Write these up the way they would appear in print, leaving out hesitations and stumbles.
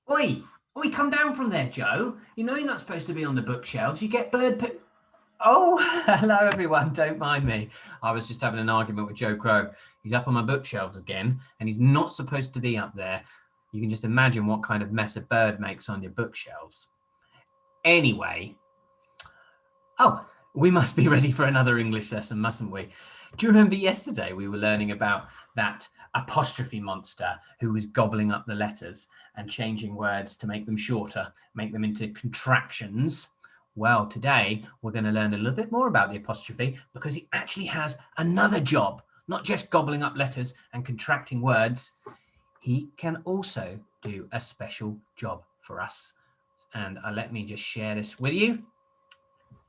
Oi, oi, come down from there, Joe. You know you're not supposed to be on the bookshelves. You get Oh, hello everyone. Don't mind me. I was just having an argument with Joe Crow. He's up on my bookshelves again, and he's not supposed to be up there. You can just imagine what kind of mess a bird makes on your bookshelves. Anyway, oh, we must be ready for another English lesson, mustn't we? Do you remember yesterday we were learning about that apostrophe monster who was gobbling up the letters and changing words to make them shorter, make them into contractions? Well, today we're going to learn a little bit more about the apostrophe because he actually has another job, not just gobbling up letters and contracting words. He can also do a special job for us. And let me just share this with you.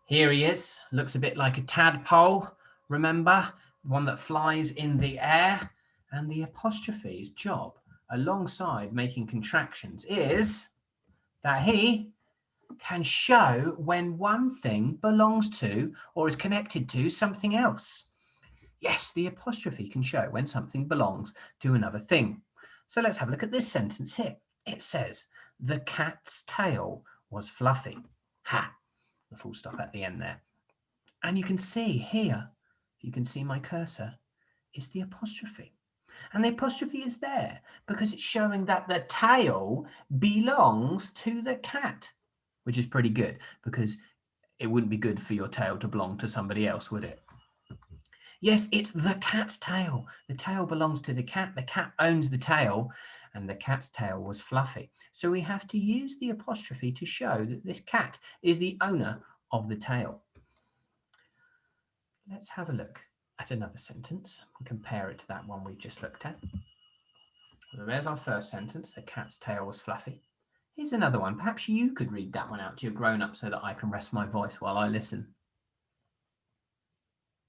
Here he is. Looks a bit like a tadpole, remember? One that flies in the air. And the apostrophe's job, alongside making contractions, is that he can show when one thing belongs to or is connected to something else. Yes, the apostrophe can show when something belongs to another thing. So let's have a look at this sentence here. It says, the cat's tail was fluffy. Ha! The full stop at the end there. And you can see here, you can see my cursor, is the apostrophe. And the apostrophe is there because it's showing that the tail belongs to the cat, which is pretty good because it wouldn't be good for your tail to belong to somebody else, would it? Yes, it's the cat's tail. The tail belongs to the cat. The cat owns the tail, and the cat's tail was fluffy. So we have to use the apostrophe to show that this cat is the owner of the tail. Let's have a look at another sentence and compare it to that one we've just looked at. So there's our first sentence, the cat's tail was fluffy. Here's another one. Perhaps you could read that one out to your grown-up so that I can rest my voice while I listen.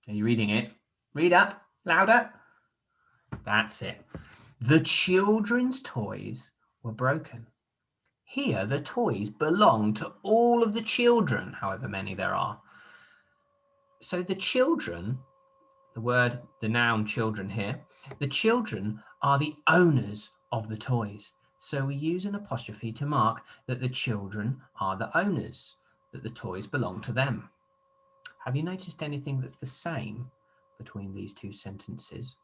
Are you reading it? Read up, louder. That's it. The children's toys were broken. Here, the toys belong to all of the children, however many there are. So the children, the noun children here, the children are the owners of the toys. So we use an apostrophe to mark that the children are the owners, that the toys belong to them. Have you noticed anything that's the same between these two sentences?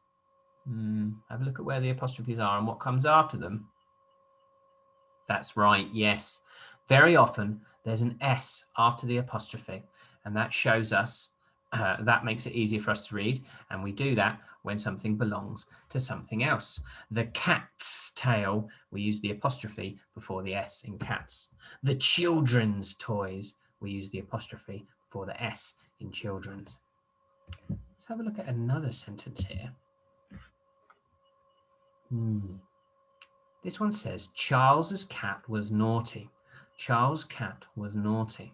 Have a look at where the apostrophes are and what comes after them. That's right, yes. Very often there's an S after the apostrophe, and that shows us, that makes it easier for us to read, and we do that when something belongs to something else. The cat's tail, we use the apostrophe before the S in cats. The children's toys, we use the apostrophe before the S in children's. Let's have a look at another sentence here. This one says, Charles's cat was naughty. Charles' cat was naughty.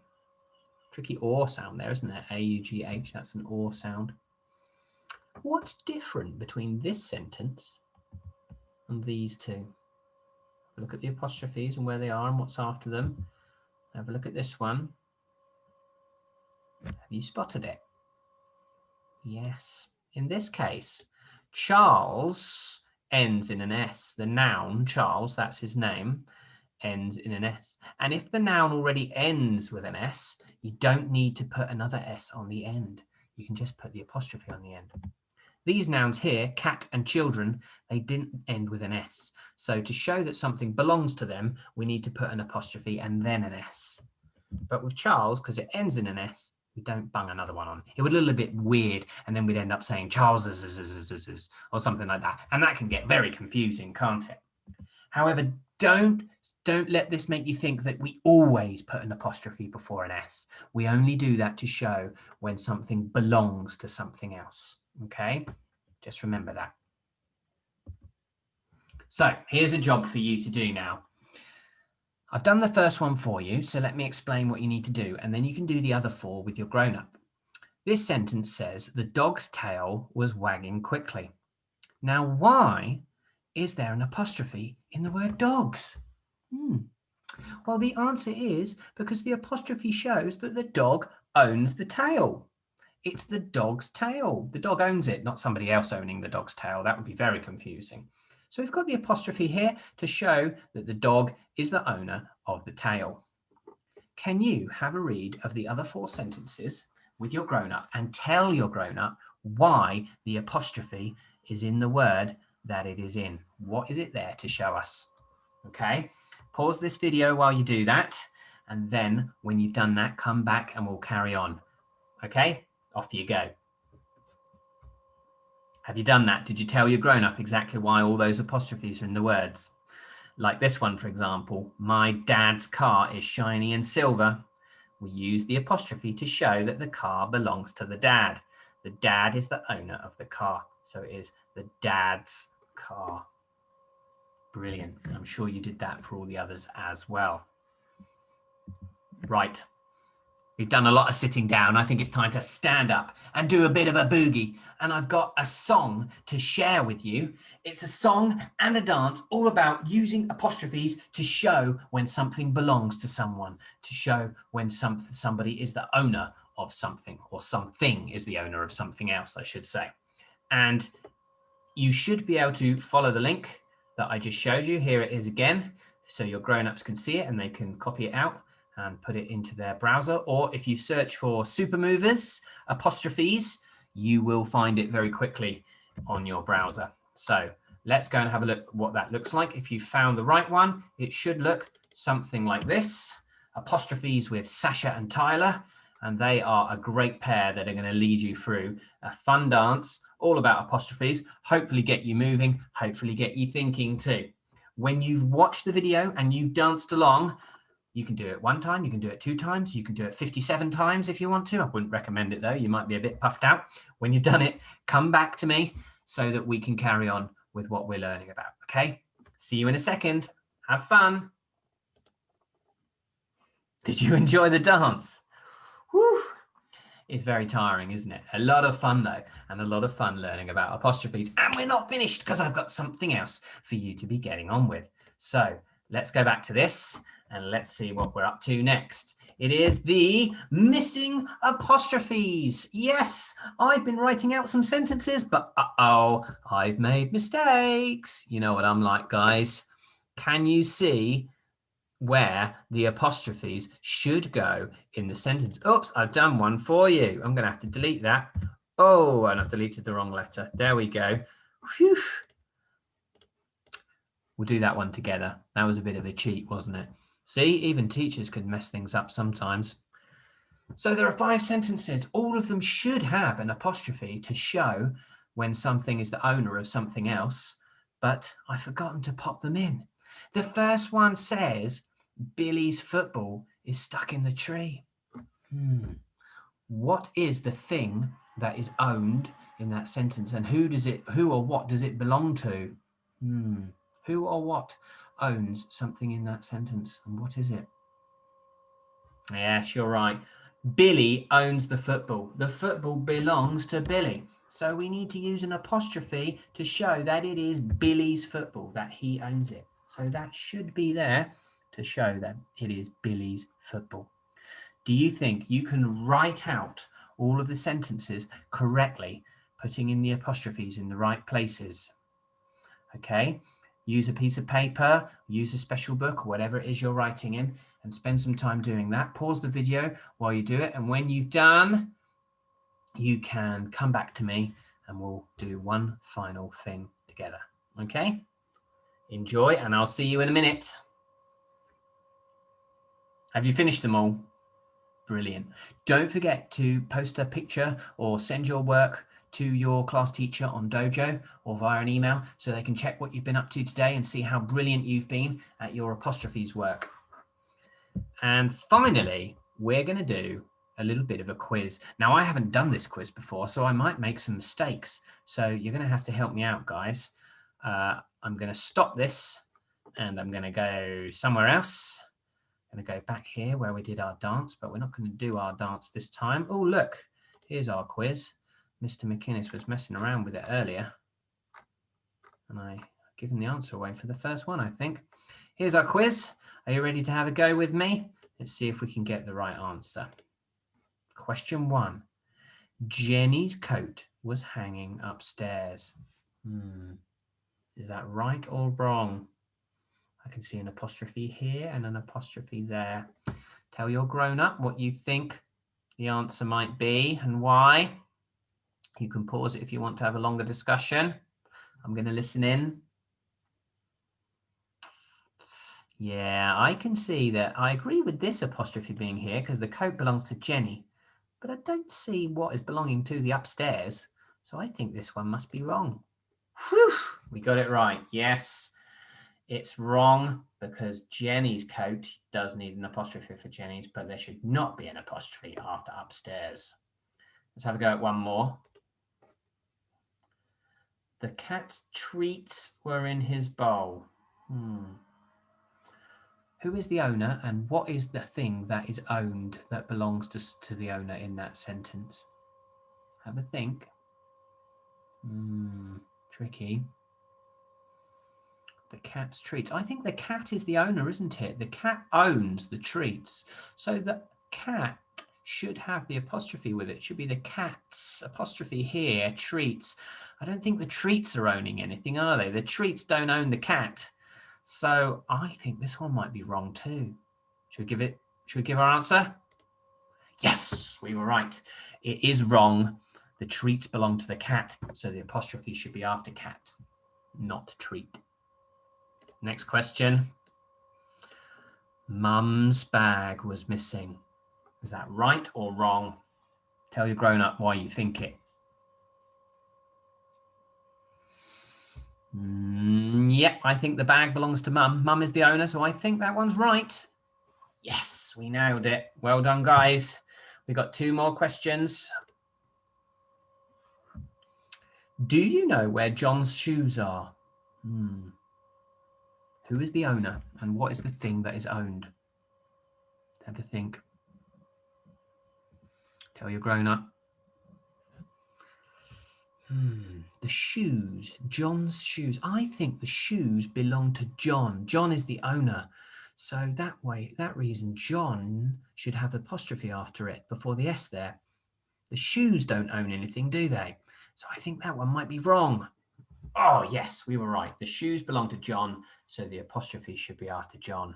Tricky or sound there, isn't it? A-U-G-H, that's an or sound. What's different between this sentence and these two? Look at the apostrophes and where they are and what's after them. Have a look at this one. Have you spotted it? Yes. In this case, Charles ends in an S. The noun, Charles, that's his name, ends in an S. And if the noun already ends with an S, you don't need to put another S on the end. You can just put the apostrophe on the end. These nouns here, cat and children, they didn't end with an S. So to show that something belongs to them, we need to put an apostrophe and then an S. But with Charles, because it ends in an S, we don't bung another one on. It would look a little bit weird, and then we'd end up saying Charles or something like that. And that can get very confusing, can't it? However, don't let this make you think that we always put an apostrophe before an S. We only do that to show when something belongs to something else. Okay? Just remember that. So here's a job for you to do now. I've done the first one for you, so let me explain what you need to do, and then you can do the other four with your grown-up. This sentence says, the dog's tail was wagging quickly. Now, why is there an apostrophe in the word dogs? Well, the answer is because the apostrophe shows that the dog owns the tail. It's the dog's tail. The dog owns it, not somebody else owning the dog's tail. That would be very confusing. So we've got the apostrophe here to show that the dog is the owner of the tail. Can you have a read of the other 4 sentences with your grown-up and tell your grown-up why the apostrophe is in the word that it is in? What is it there to show us? Okay, pause this video while you do that. And then when you've done that, come back and we'll carry on. Okay, off you go. Have you done that? Did you tell your grown-up exactly why all those apostrophes are in the words? Like this one, for example, my dad's car is shiny and silver. We use the apostrophe to show that the car belongs to the dad. The dad is the owner of the car. So it is the dad's car. Brilliant. I'm sure you did that for all the others as well. Right. We've done a lot of sitting down. I think it's time to stand up and do a bit of a boogie. And I've got a song to share with you. It's a song and a dance all about using apostrophes to show when something belongs to someone, to show when somebody is the owner of something, or something is the owner of something else, I should say. And you should be able to follow the link that I just showed you. Here it is again, so your grown-ups can see it and they can copy it out and put it into their browser. Or if you search for Super Movers apostrophes, you will find it very quickly on your browser. So let's go and have a look what that looks like. If you found the right one, it should look something like this. Apostrophes with Sasha and Tyler, and they are a great pair that are going to lead you through a fun dance all about apostrophes, hopefully get you moving, hopefully get you thinking too. When you've watched the video and you've danced along, you can do it 1 time, you can do it 2 times, you can do it 57 times if you want to. I wouldn't recommend it though, you might be a bit puffed out. When you've done it, come back to me so that we can carry on with what we're learning about, okay? See you in a second, have fun. Did you enjoy the dance? Whew. It's very tiring, isn't it? A lot of fun though, and a lot of fun learning about apostrophes. And we're not finished because I've got something else for you to be getting on with. So let's go back to this and let's see what we're up to next. It is the missing apostrophes. Yes, I've been writing out some sentences, but I've made mistakes. You know what I'm like, guys. Can you see where the apostrophes should go in the sentence? Oops, I've done one for you. I'm going to have to delete that. Oh, and I've deleted the wrong letter. There we go. Whew. We'll do that one together. That was a bit of a cheat, wasn't it? See, even teachers can mess things up sometimes. So there are 5 sentences. All of them should have an apostrophe to show when something is the owner of something else, but I've forgotten to pop them in. The first one says, Billy's football is stuck in the tree. What is the thing that is owned in that sentence, and who or what does it belong to? Who or what owns something in that sentence, and what is it? Yes, you're right. Billy owns the football. The football belongs to Billy. So we need to use an apostrophe to show that it is Billy's football, that he owns it. So that should be there to show that it is Billy's football. Do you think you can write out all of the sentences correctly, putting in the apostrophes in the right places? Okay, use a piece of paper, use a special book, or whatever it is you're writing in, and spend some time doing that. Pause the video while you do it, and when you've done, you can come back to me and we'll do one final thing together. Okay? Enjoy, and I'll see you in a minute. Have you finished them all? Brilliant. Don't forget to post a picture or send your work to your class teacher on Dojo or via an email so they can check what you've been up to today and see how brilliant you've been at your apostrophes work. And finally, we're going to do a little bit of a quiz. Now, I haven't done this quiz before, so I might make some mistakes. So you're going to have to help me out, guys. I'm going to stop this and I'm going to go somewhere else. I'm going to go back here where we did our dance, but we're not going to do our dance this time. Oh, look, here's our quiz. Mr. McInnes was messing around with it earlier, and I given the answer away for the first one, I think. Here's our quiz. Are you ready to have a go with me? Let's see if we can get the right answer. Question 1. Jenny's coat was hanging upstairs. Is that right or wrong? I can see an apostrophe here and an apostrophe there. Tell your grown-up what you think the answer might be and why. You can pause it if you want to have a longer discussion. I'm going to listen in. Yeah, I can see that. I agree with this apostrophe being here because the coat belongs to Jenny, but I don't see what is belonging to the upstairs. So I think this one must be wrong. Whew, we got it right. Yes, it's wrong because Jenny's coat does need an apostrophe for Jenny's, but there should not be an apostrophe after upstairs. Let's have a go at one more. The cat's treats were in his bowl. Who is the owner and what is the thing that is owned that belongs to the owner in that sentence? Have a think. Tricky. The cat's treats. I think the cat is the owner, isn't it? The cat owns the treats. So the cat should have the apostrophe with it. It should be the cat's apostrophe here, treats. I don't think the treats are owning anything, are they? The treats don't own the cat. So I think this one might be wrong too. Should we give our answer? Yes, we were right. It is wrong. The treats belong to the cat, so the apostrophe should be after cat, not treat. Next question. Mum's bag was missing. Is that right or wrong? Tell your grown-up why you think it. Yeah, I think the bag belongs to Mum. Mum is the owner, so I think that one's right. Yes, we nailed it. Well done, guys. We got 2 more questions. Do you know where John's shoes are? Who is the owner and what is the thing that is owned? Have a think. Tell your grown-up. The shoes, John's shoes. I think the shoes belong to John. John is the owner. So that reason, John should have apostrophe after it before the S there. The shoes don't own anything, do they? So I think that one might be wrong. Oh, yes, we were right. The shoes belong to John, so the apostrophe should be after John.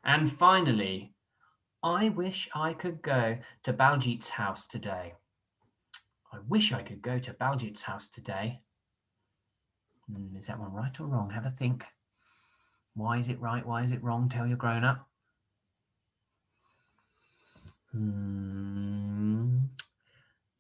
And finally, I wish I could go to Baljit's house today. I wish I could go to Baljit's house today. Is that one right or wrong? Have a think. Why is it right? Why is it wrong? Tell your grown-up.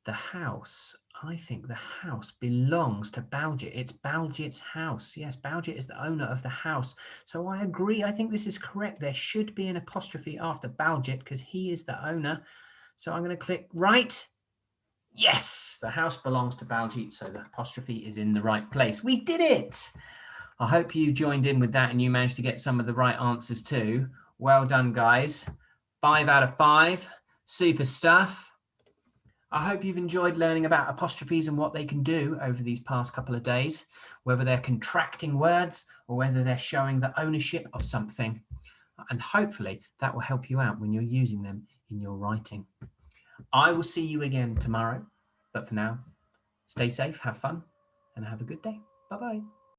The house. I think the house belongs to Baljit. It's Baljit's house. Yes, Baljit is the owner of the house. So I agree. I think this is correct. There should be an apostrophe after Baljit because he is the owner. So I'm going to click right. Yes, the house belongs to Baljit, so the apostrophe is in the right place. We did it. I hope you joined in with that and you managed to get some of the right answers too. Well done, guys. 5 out of 5. Super stuff. I hope you've enjoyed learning about apostrophes and what they can do over these past couple of days, whether they're contracting words or whether they're showing the ownership of something. And hopefully that will help you out when you're using them in your writing. I will see you again tomorrow, but for now, stay safe, have fun, and have a good day. Bye-bye.